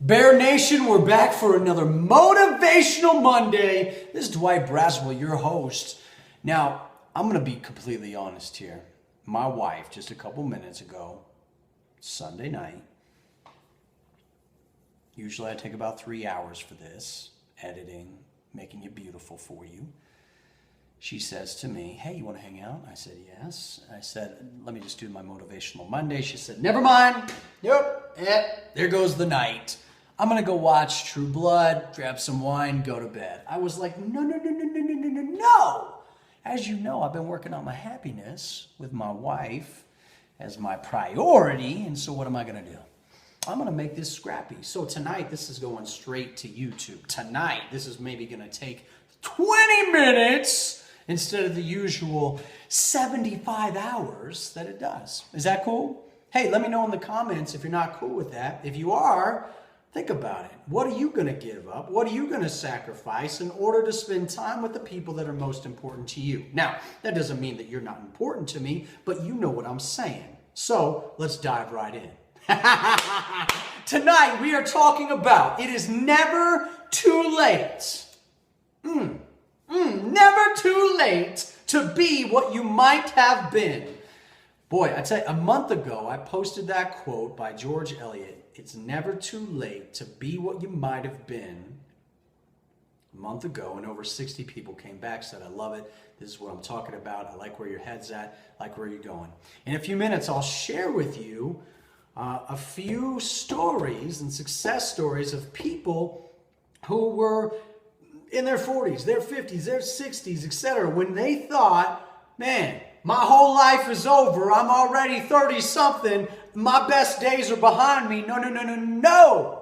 Bear Nation, we're back for another Motivational Monday. This is Dwight Braswell, your host. Now, I'm going to be completely honest here. My wife, just a couple minutes ago, Sunday night, usually I take about 3 hours for this, editing, making it beautiful for you. She says to me, hey, you want to hang out? I said, yes. I said, let me just do my Motivational Monday. She said, never mind. Nope. There goes the night. I'm going to go watch True Blood, grab some wine, go to bed. I was like, no. As you know, I've been working on my happiness with my wife as my priority. And so what am I going to do? I'm going to make this scrappy. So tonight, this is going straight to YouTube. Tonight, this is maybe going to take 20 minutes instead of the usual 75 hours that it does. Is that cool? Hey, let me know in the comments if you're not cool with that. If you are, think about it. What are you going to give up? What are you going to sacrifice in order to spend time with the people that are most important to you? Now, that doesn't mean that you're not important to me, but you know what I'm saying. So let's dive right in. Tonight, we are talking about it is never too late. Never too late to be what you might have been. Boy, I tell you, a month ago, I posted that quote by George Eliot. It's never too late to be what you might have been. A month ago, and over 60 people came back, said, I love it. This is what I'm talking about. I like where your head's at. I like where you're going. In a few minutes, I'll share with you a few stories and success stories of people who were in their 40s, their 50s, their 60s, etc. when they thought, man, my whole life is over. I'm already 30-something. My best days are behind me. No.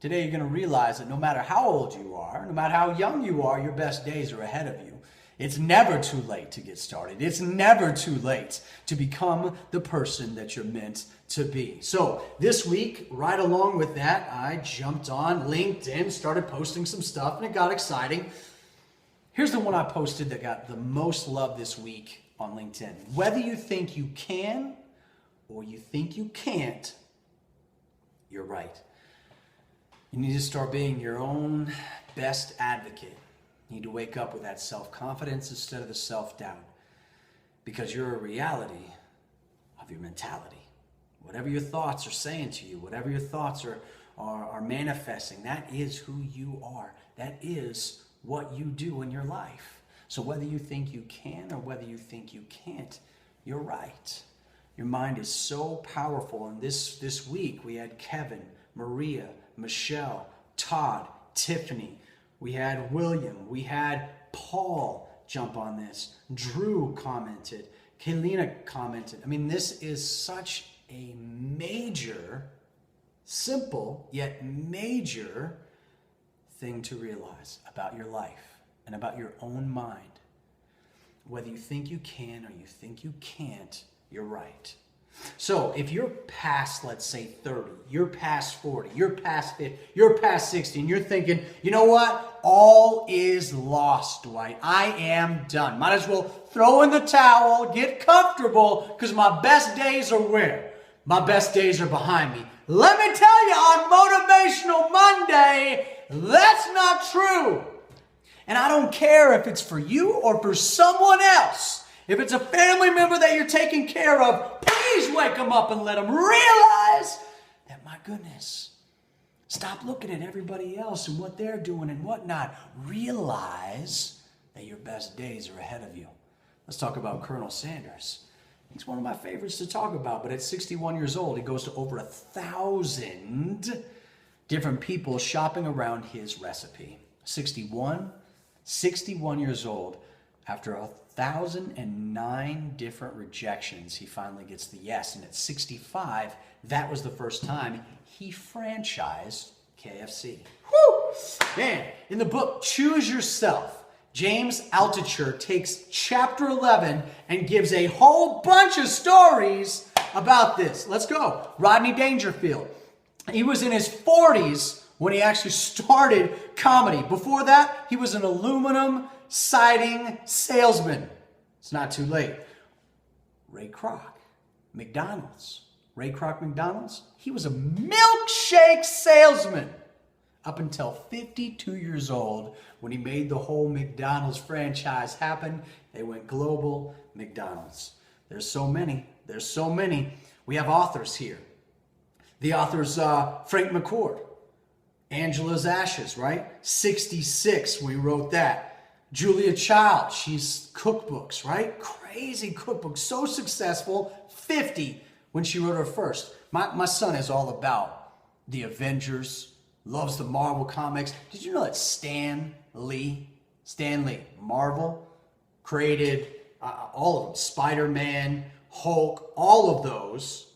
Today you're going to realize that no matter how old you are, no matter how young you are, your best days are ahead of you. It's never too late to get started. It's never too late to become the person that you're meant to be. So this week, right along with that, I jumped on LinkedIn, started posting some stuff, and it got exciting. Here's the one I posted that got the most love this week on LinkedIn. Whether you think you can or you think you can't, you're right. You need to start being your own best advocate. You need to wake up with that self-confidence instead of the self-doubt, because you're a reality of your mentality. Whatever your thoughts are saying to you, whatever your thoughts are manifesting, that is who you are. That is what you do in your life. So whether you think you can or whether you think you can't, you're right. Your mind is so powerful. And this week we had Kevin, Maria, Michelle, Todd, Tiffany. We had William. We had Paul jump on this. Drew commented. Kaylina commented. I mean, this is such a major, simple yet major thing to realize about your life and about your own mind. Whether you think you can or you think you can't, you're right. So if you're past, let's say 30, you're past 40, you're past 50, you're past 60, and you're thinking, you know what? All is lost, Dwight. I am done. Might as well throw in the towel, get comfortable, because my best days are where? My best days are behind me. Let me tell you on Motivational Monday, that's not true. And I don't care if it's for you or for someone else. If it's a family member that you're taking care of, please wake them up and let them realize that, my goodness, stop looking at everybody else and what they're doing and whatnot. Realize that your best days are ahead of you. Let's talk about Colonel Sanders. He's one of my favorites to talk about, but at 61 years old, he goes to over 1,000 different people shopping around his recipe. 61 years old, after 1,009 different rejections, he finally gets the yes. And at 65, that was the first time he franchised KFC. Woo! Man, in the book, Choose Yourself, James Altucher takes chapter 11 and gives a whole bunch of stories about this. Let's go. Rodney Dangerfield. He was in his 40s when he actually started comedy. Before that, he was an aluminum siding salesman. It's not too late. Ray Kroc, McDonald's, Ray Kroc McDonald's, he was a milkshake salesman up until 52 years old when he made the whole McDonald's franchise happen. They went global. McDonald's. There's so many. There's so many. We have authors here. The author's Frank McCord. Angela's Ashes, right? 66, we wrote that. Julia Child, she's cookbooks, right? Crazy cookbooks, so successful. 50 when she wrote her first. My son is all about the Avengers, loves the Marvel comics. Did you know that Stan Lee, Marvel, created all of them, Spider-Man, Hulk, all of those.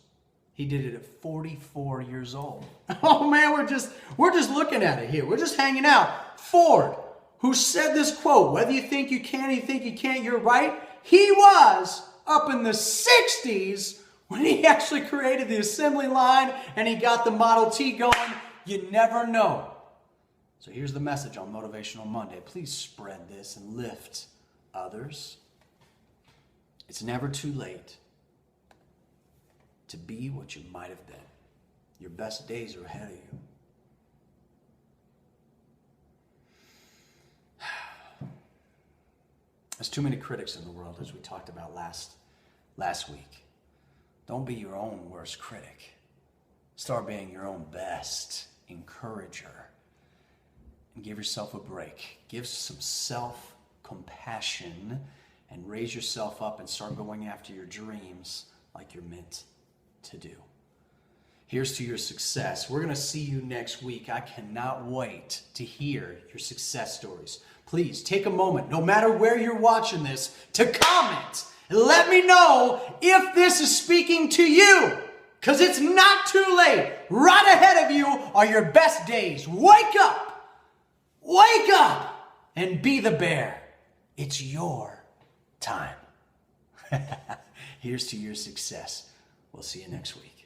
He did it at 44 years old. Oh man, we're just looking at it here. We're just hanging out. Ford, who said this quote, whether you think you can or you think you can't, you're right. He was up in the 60s when he actually created the assembly line and he got the Model T going. You never know. So here's the message on Motivational Monday. Please spread this and lift others. It's never too late to be what you might have been. Your best days are ahead of you. There's too many critics in the world, as we talked about last week. Don't be your own worst critic. Start being your own best encourager. And give yourself a break. Give some self-compassion and raise yourself up and start going after your dreams like you're meant to do. Here's to your success. We're going to see you next week. I cannot wait to hear your success stories. Please take a moment, no matter where you're watching this, to comment and let me know if this is speaking to you. Because it's not too late. Right ahead of you are your best days. Wake up! Wake up and be the bear. It's your time. Here's to your success. We'll see you next week.